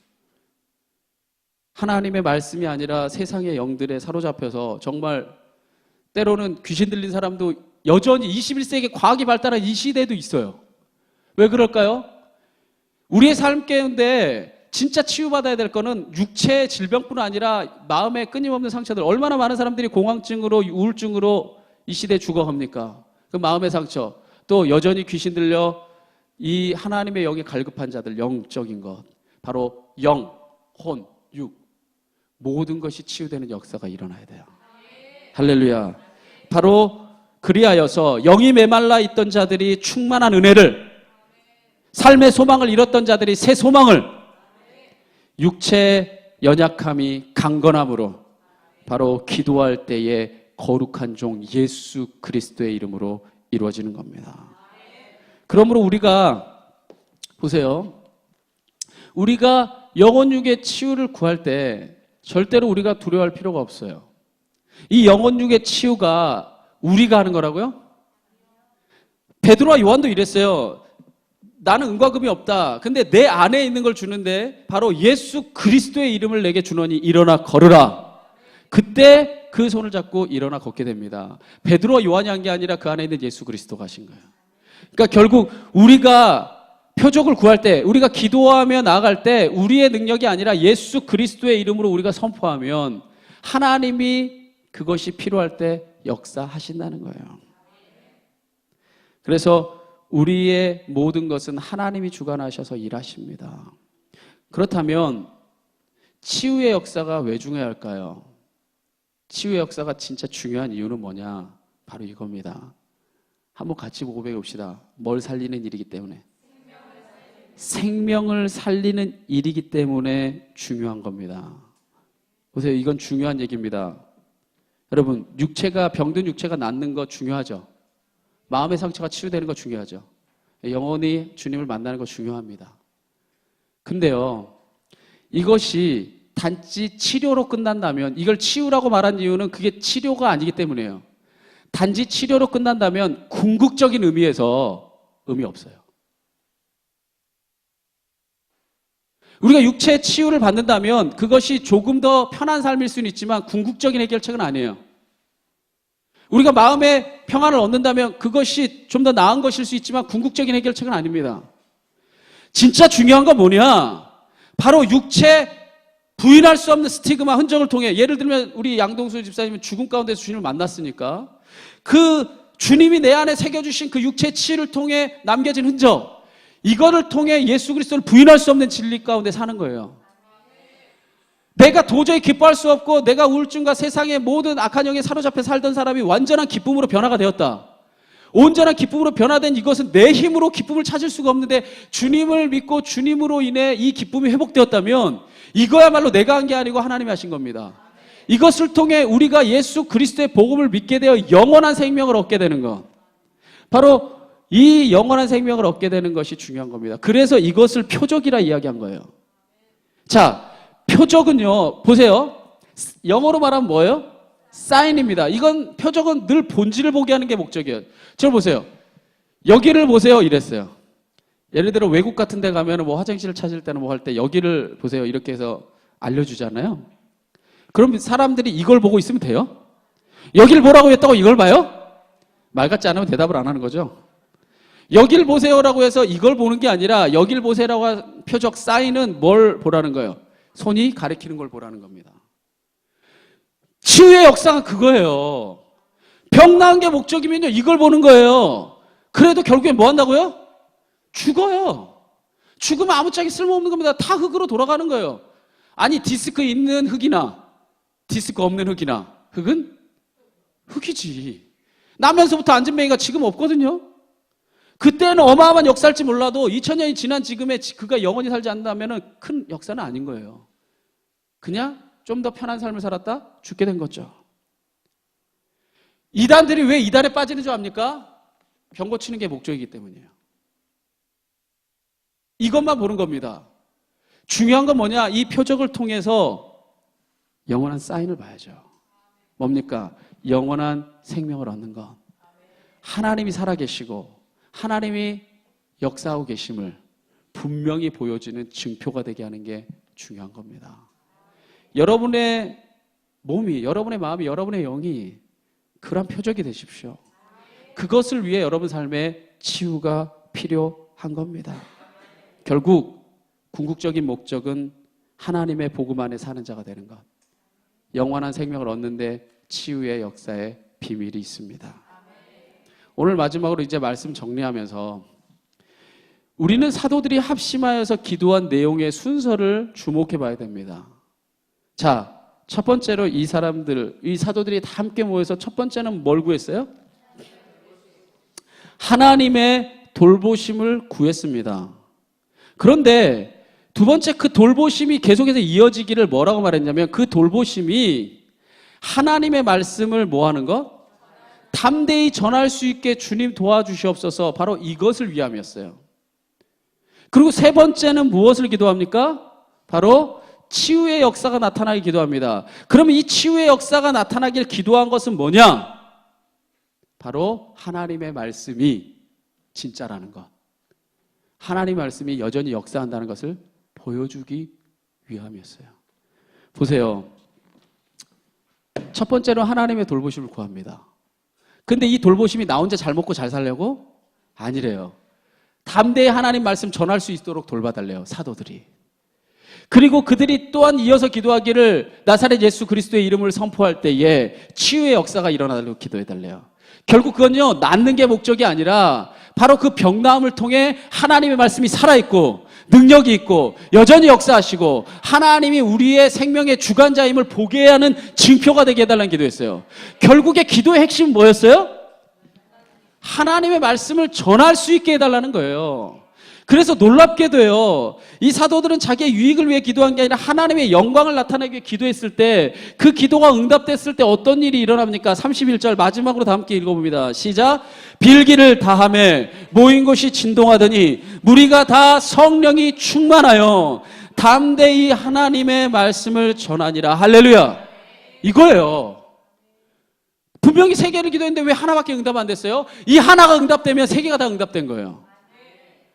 하나님의 말씀이 아니라 세상의 영들에 사로잡혀서 정말 때로는 귀신 들린 사람도 여전히 21세기 과학이 발달한 이 시대에도 있어요. 왜 그럴까요? 우리의 삶 가운데 진짜 치유받아야 될 거는 육체의 질병뿐 아니라 마음의 끊임없는 상처들. 얼마나 많은 사람들이 공황증으로, 우울증으로 이 시대에 죽어갑니까? 그 마음의 상처, 또 여전히 귀신 들려 이 하나님의 영에 갈급한 자들, 영적인 것, 바로 영, 혼, 육, 모든 것이 치유되는 역사가 일어나야 돼요. 할렐루야. 바로 그리하여서 영이 메말라 있던 자들이 충만한 은혜를, 삶의 소망을 잃었던 자들이 새 소망을, 육체의 연약함이 강건함으로 바로 기도할 때에 거룩한 종 예수 그리스도의 이름으로 이루어지는 겁니다. 그러므로 우리가 보세요. 우리가 영혼육의 치유를 구할 때 절대로 우리가 두려워할 필요가 없어요. 이 영혼육의 치유가 우리가 하는 거라고요? 베드로와 요한도 이랬어요. 나는 은과 금이 없다. 근데 내 안에 있는 걸 주는데 바로 예수 그리스도의 이름을 내게 주노니 일어나 걸으라. 그때 그 손을 잡고 일어나 걷게 됩니다. 베드로와 요한이 한 게 아니라 그 안에 있는 예수 그리스도가 하신 거예요. 그러니까 결국 우리가 표적을 구할 때, 우리가 기도하며 나아갈 때 우리의 능력이 아니라 예수 그리스도의 이름으로 우리가 선포하면 하나님이 그것이 필요할 때 역사하신다는 거예요. 그래서 우리의 모든 것은 하나님이 주관하셔서 일하십니다. 그렇다면 치유의 역사가 왜 중요할까요? 치유의 역사가 진짜 중요한 이유는 뭐냐? 바로 이겁니다. 한번 같이 고백해 봅시다. 뭘 살리는 일이기 때문에? 생명을 살리는 일이기 때문에 중요한 겁니다. 보세요. 이건 중요한 얘기입니다. 여러분, 육체가, 병든 육체가 낫는 거 중요하죠? 마음의 상처가 치유되는 거 중요하죠? 영원히 주님을 만나는 거 중요합니다. 근데요, 이것이 단지 치료로 끝난다면, 이걸 치유라고 말한 이유는 그게 치료가 아니기 때문이에요. 단지 치료로 끝난다면 궁극적인 의미에서 의미 없어요. 우리가 육체의 치유를 받는다면 그것이 조금 더 편한 삶일 수는 있지만 궁극적인 해결책은 아니에요. 우리가 마음의 평안을 얻는다면 그것이 좀 더 나은 것일 수 있지만 궁극적인 해결책은 아닙니다. 진짜 중요한 건 뭐냐? 바로 육체 부인할 수 없는 스티그마 흔적을 통해, 예를 들면 우리 양동수 집사님은 죽음 가운데서 주님을 만났으니까 그 주님이 내 안에 새겨주신 그 육체 치유를 통해 남겨진 흔적, 이거를 통해 예수 그리스도를 부인할 수 없는 진리 가운데 사는 거예요. 내가 도저히 기뻐할 수 없고 내가 우울증과 세상의 모든 악한 영에 사로잡혀 살던 사람이 완전한 기쁨으로 변화가 되었다. 온전한 기쁨으로 변화된 이것은 내 힘으로 기쁨을 찾을 수가 없는데 주님을 믿고 주님으로 인해 이 기쁨이 회복되었다면 이거야말로 내가 한 게 아니고 하나님이 하신 겁니다. 이것을 통해 우리가 예수 그리스도의 복음을 믿게 되어 영원한 생명을 얻게 되는 것, 바로 이 영원한 생명을 얻게 되는 것이 중요한 겁니다. 그래서 이것을 표적이라 이야기한 거예요. 자, 표적은요, 보세요. 영어로 말하면 뭐예요? 사인입니다. 이건, 표적은 늘 본질을 보게 하는 게 목적이에요. 저를 보세요. 여기를 보세요. 이랬어요. 예를 들어 외국 같은 데 가면 뭐 화장실을 찾을 때는 뭐 할 때 여기를 보세요. 이렇게 해서 알려주잖아요. 그럼 사람들이 이걸 보고 있으면 돼요? 여기를 보라고 했다고 이걸 봐요? 말 같지 않으면 대답을 안 하는 거죠. 여길 보세요라고 해서 이걸 보는 게 아니라 여길 보세요라고 한 표적 사인은 뭘 보라는 거예요? 손이 가리키는 걸 보라는 겁니다. 치유의 역사가 그거예요. 병 나은 게 목적이면요, 이걸 보는 거예요. 그래도 결국엔 뭐 한다고요? 죽어요. 죽으면 아무짝에 쓸모없는 겁니다. 다 흙으로 돌아가는 거예요. 아니, 디스크 있는 흙이나 디스크 없는 흙이나, 흙은 흙이지. 나면서부터 안진뱅이가 지금 없거든요. 그때는 어마어마한 역사일지 몰라도 2000년이 지난 지금에 그가 영원히 살지 않는다면 큰 역사는 아닌 거예요. 그냥 좀 더 편한 삶을 살았다 죽게 된 거죠. 이단들이 왜 이단에 빠지는 줄 압니까? 병 고치는 게 목적이기 때문이에요. 이것만 보는 겁니다. 중요한 건 뭐냐? 이 표적을 통해서 영원한 사인을 봐야죠. 뭡니까? 영원한 생명을 얻는 것. 하나님이 살아계시고 하나님이 역사하고 계심을 분명히 보여주는 증표가 되게 하는 게 중요한 겁니다. 여러분의 몸이, 여러분의 마음이, 여러분의 영이 그런 표적이 되십시오. 그것을 위해 여러분 삶에 치유가 필요한 겁니다. 결국 궁극적인 목적은 하나님의 복음 안에 사는 자가 되는 것, 영원한 생명을 얻는데 치유의 역사의 비밀이 있습니다. 오늘 마지막으로 이제 말씀 정리하면서 우리는 사도들이 합심하여서 기도한 내용의 순서를 주목해 봐야 됩니다. 자, 첫 번째로 이 사도들이 다 함께 모여서 첫 번째는 뭘 구했어요? 하나님의 돌보심을 구했습니다. 그런데 두 번째 그 돌보심이 계속해서 이어지기를 뭐라고 말했냐면 그 돌보심이 하나님의 말씀을 뭐 하는 것? 담대히 전할 수 있게 주님 도와주시옵소서, 바로 이것을 위함이었어요. 그리고 세 번째는 무엇을 기도합니까? 바로 치유의 역사가 나타나길 기도합니다. 그러면 이 치유의 역사가 나타나길 기도한 것은 뭐냐? 바로 하나님의 말씀이 진짜라는 것. 하나님의 말씀이 여전히 역사한다는 것을 보여주기 위함이었어요. 보세요. 첫 번째로 하나님의 돌보심을 구합니다. 근데 이 돌보심이 나 혼자 잘 먹고 잘 살려고? 아니래요. 담대히 하나님 말씀 전할 수 있도록 돌봐달래요, 사도들이. 그리고 그들이 또한 이어서 기도하기를 나사렛 예수 그리스도의 이름을 선포할 때에 치유의 역사가 일어나도록 기도해달래요. 결국 그건요, 낫는 게 목적이 아니라 바로 그 병나음을 통해 하나님의 말씀이 살아있고 능력이 있고 여전히 역사하시고 하나님이 우리의 생명의 주관자임을 보게 하는 징표가 되게 해달라는 기도였어요. 결국에 기도의 핵심은 뭐였어요? 하나님의 말씀을 전할 수 있게 해달라는 거예요. 그래서 놀랍게도요, 이 사도들은 자기의 유익을 위해 기도한 게 아니라 하나님의 영광을 나타내기 위해 기도했을 때 그 기도가 응답됐을 때 어떤 일이 일어납니까? 31절 마지막으로 다 함께 읽어봅니다. 시작. 빌기를 다하매 모인 곳이 진동하더니 무리가 다 성령이 충만하여 담대히 하나님의 말씀을 전하니라. 할렐루야. 이거예요. 분명히 세 개를 기도했는데 왜 하나밖에 응답 안 됐어요? 이 하나가 응답되면 세 개가 다 응답된 거예요.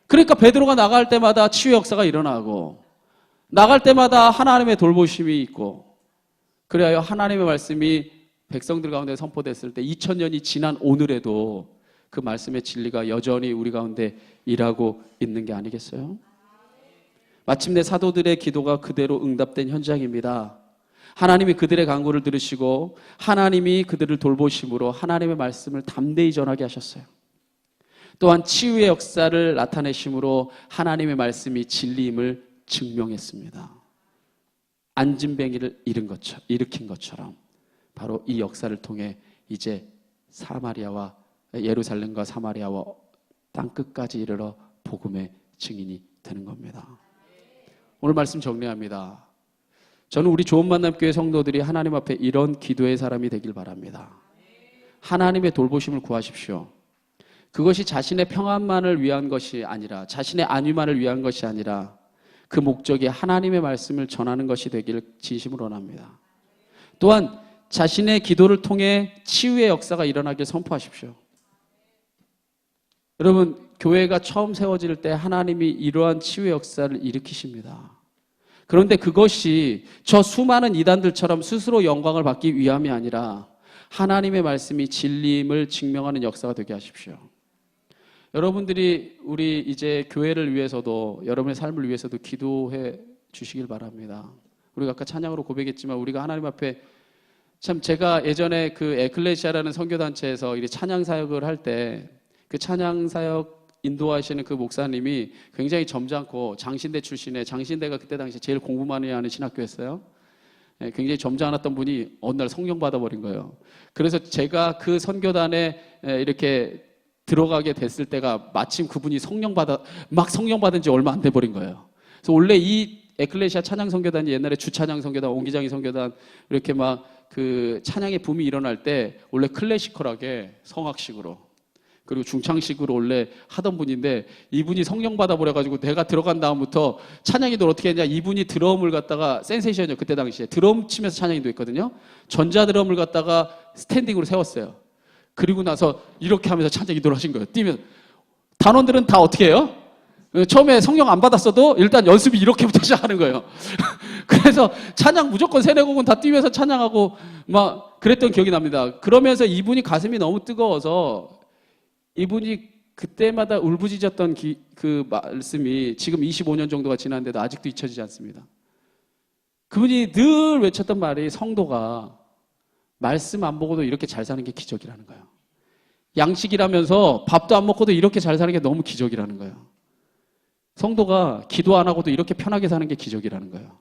그러니까 베드로가 나갈 때마다 치유 역사가 일어나고 나갈 때마다 하나님의 돌보심이 있고 그래야 하나님의 말씀이 백성들 가운데 선포됐을 때 2000년이 지난 오늘에도 그 말씀의 진리가 여전히 우리 가운데 일하고 있는 게 아니겠어요? 마침내 사도들의 기도가 그대로 응답된 현장입니다. 하나님이 그들의 간구를 들으시고 하나님이 그들을 돌보심으로 하나님의 말씀을 담대히 전하게 하셨어요. 또한 치유의 역사를 나타내심으로 하나님의 말씀이 진리임을 증명했습니다. 안진뱅이를 일으킨 것처럼 바로 이 역사를 통해 이제 사마리아와 예루살렘과 사마리아와 땅끝까지 이르러 복음의 증인이 되는 겁니다. 오늘 말씀 정리합니다. 저는 우리 좋은 만남 교회 성도들이 하나님 앞에 이런 기도의 사람이 되길 바랍니다. 하나님의 돌보심을 구하십시오. 그것이 자신의 평안만을 위한 것이 아니라 자신의 안위만을 위한 것이 아니라 그 목적이 하나님의 말씀을 전하는 것이 되기를 진심으로 원합니다. 또한 자신의 기도를 통해 치유의 역사가 일어나길 선포하십시오. 여러분, 교회가 처음 세워질 때 하나님이 이러한 치유의 역사를 일으키십니다. 그런데 그것이 저 수많은 이단들처럼 스스로 영광을 받기 위함이 아니라 하나님의 말씀이 진리임을 증명하는 역사가 되게 하십시오. 여러분들이 우리 이제 교회를 위해서도 여러분의 삶을 위해서도 기도해 주시길 바랍니다. 우리가 아까 찬양으로 고백했지만 우리가 하나님 앞에 참 제가 예전에 그 에클레시아라는 선교단체에서 이 찬양 사역을 할 때 그 찬양 사역 인도하시는 그 목사님이 굉장히 점잖고 장신대 출신의 장신대가 그때 당시 제일 공부 많이 하는 신학교였어요. 굉장히 점잖았던 분이 어느 날 성령 받아버린 거예요. 그래서 제가 그 선교단에 이렇게 들어가게 됐을 때가 마침 그분이 성령 받은 지 얼마 안 돼 버린 거예요. 그래서 원래 이 에클레시아 찬양 선교단이 옛날에 주찬양 선교단, 옹기장이 선교단 이렇게 막 그 찬양의 붐이 일어날 때 원래 클래시컬하게 성악식으로 그리고 중창식으로 원래 하던 분인데 이분이 성령 받아버려가지고 내가 들어간 다음부터 찬양이들 어떻게 했냐, 이분이 드럼을 갖다가 센세이션이요, 그때 당시에 드럼 치면서 찬양이도 있거든요. 전자드럼을 갖다가 스탠딩으로 세웠어요. 그리고 나서 이렇게 하면서 찬양이도를 하신 거예요. 뛰면 단원들은 다 어떻게 해요? 처음에 성령 안 받았어도 일단 연습이 이렇게부터 시작하는 거예요. 그래서 찬양 무조건 세례곡은 다 뛰면서 찬양하고 막 그랬던 기억이 납니다. 그러면서 이분이 가슴이 너무 뜨거워서 이분이 그때마다 울부짖었던 그 말씀이 지금 25년 정도가 지났는데도 아직도 잊혀지지 않습니다. 그분이 늘 외쳤던 말이 성도가 말씀 안 보고도 이렇게 잘 사는 게 기적이라는 거예요. 양식이라면서 밥도 안 먹고도 이렇게 잘 사는 게 너무 기적이라는 거예요. 성도가 기도 안 하고도 이렇게 편하게 사는 게 기적이라는 거예요.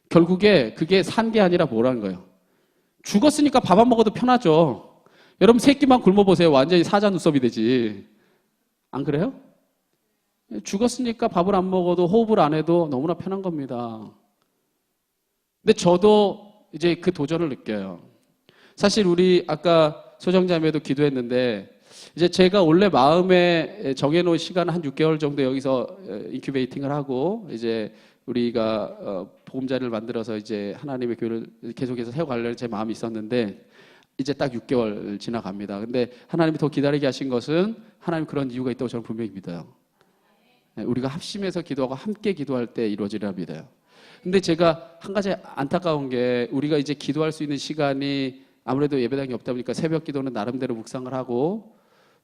결국에 그게 산 게 아니라 뭐라는 거예요. 죽었으니까 밥 안 먹어도 편하죠. 여러분 세 끼만 굶어보세요. 완전히 사자 눈썹이 되지. 안 그래요? 죽었으니까 밥을 안 먹어도 호흡을 안 해도 너무나 편한 겁니다. 근데 저도 이제 그 도전을 느껴요. 사실 우리 아까 소정자매도 기도했는데 이제 제가 원래 마음에 정해놓은 시간 한 6개월 정도 여기서 인큐베이팅을 하고 이제 우리가 보금자리를 만들어서 이제 하나님의 교회를 계속해서 세워가려는 제 마음이 있었는데 이제 딱 6개월 지나갑니다. 근데 하나님이 더 기다리게 하신 것은 하나님 그런 이유가 있다고 저는 분명히 믿어요. 우리가 합심해서 기도하고 함께 기도할 때 이루어지리라 믿어요. 근데 제가 한 가지 안타까운 게 우리가 이제 기도할 수 있는 시간이 아무래도 예배당이 없다 보니까 새벽 기도는 나름대로 묵상을 하고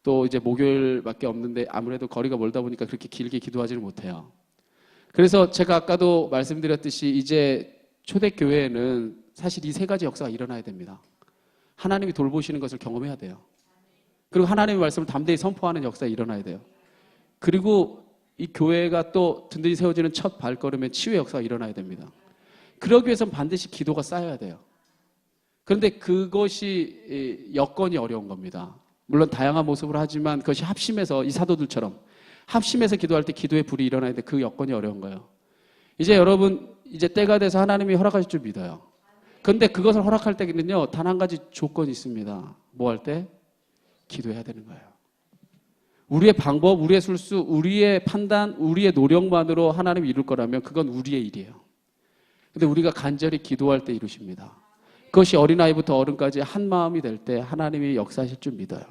또 이제 목요일밖에 없는데 아무래도 거리가 멀다 보니까 그렇게 길게 기도하지는 못해요. 그래서 제가 아까도 말씀드렸듯이 이제 초대교회에는 사실 이 세 가지 역사가 일어나야 됩니다. 하나님이 돌보시는 것을 경험해야 돼요. 그리고 하나님의 말씀을 담대히 선포하는 역사가 일어나야 돼요. 그리고 이 교회가 또 든든히 세워지는 첫 발걸음에 치유의 역사가 일어나야 됩니다. 그러기 위해서는 반드시 기도가 쌓여야 돼요. 그런데 그것이 여건이 어려운 겁니다. 물론 다양한 모습으로 하지만 그것이 합심해서 이 사도들처럼 합심해서 기도할 때 기도의 불이 일어나야 돼. 그 여건이 어려운 거예요. 이제 여러분 이제 때가 돼서 하나님이 허락하실 줄 믿어요. 그런데 그것을 허락할 때는요 단 한 가지 조건이 있습니다. 뭐 할 때? 기도해야 되는 거예요. 우리의 방법, 우리의 술수, 우리의 판단, 우리의 노력만으로 하나님이 이룰 거라면 그건 우리의 일이에요. 근데 우리가 간절히 기도할 때 이루십니다. 그것이 어린아이부터 어른까지 한 마음이 될 때 하나님이 역사하실 줄 믿어요.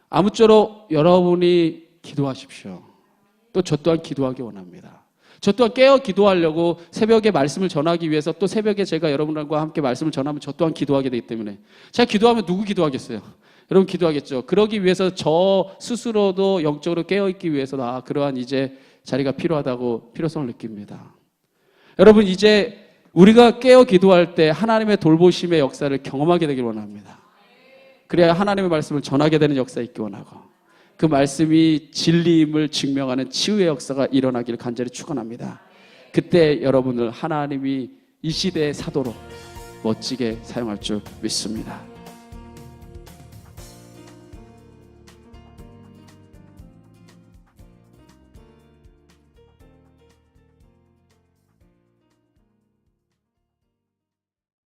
아무쪼록 여러분이 기도하십시오. 또 저 또한 기도하기 원합니다. 저 또한 깨어 기도하려고 새벽에 말씀을 전하기 위해서 또 새벽에 제가 여러분과 함께 말씀을 전하면 저 또한 기도하게 되기 때문에 제가 기도하면 누구 기도하겠어요? 여러분 기도하겠죠. 그러기 위해서 저 스스로도 영적으로 깨어있기 위해서 그러한 이제 자리가 필요하다고 필요성을 느낍니다. 여러분 이제 우리가 깨어 기도할 때 하나님의 돌보심의 역사를 경험하게 되길 원합니다. 그래야 하나님의 말씀을 전하게 되는 역사가 있기 원하고 그 말씀이 진리임을 증명하는 치유의 역사가 일어나기를 간절히 축원합니다. 그때 여러분을 하나님이 이 시대의 사도로 멋지게 사용할 줄 믿습니다.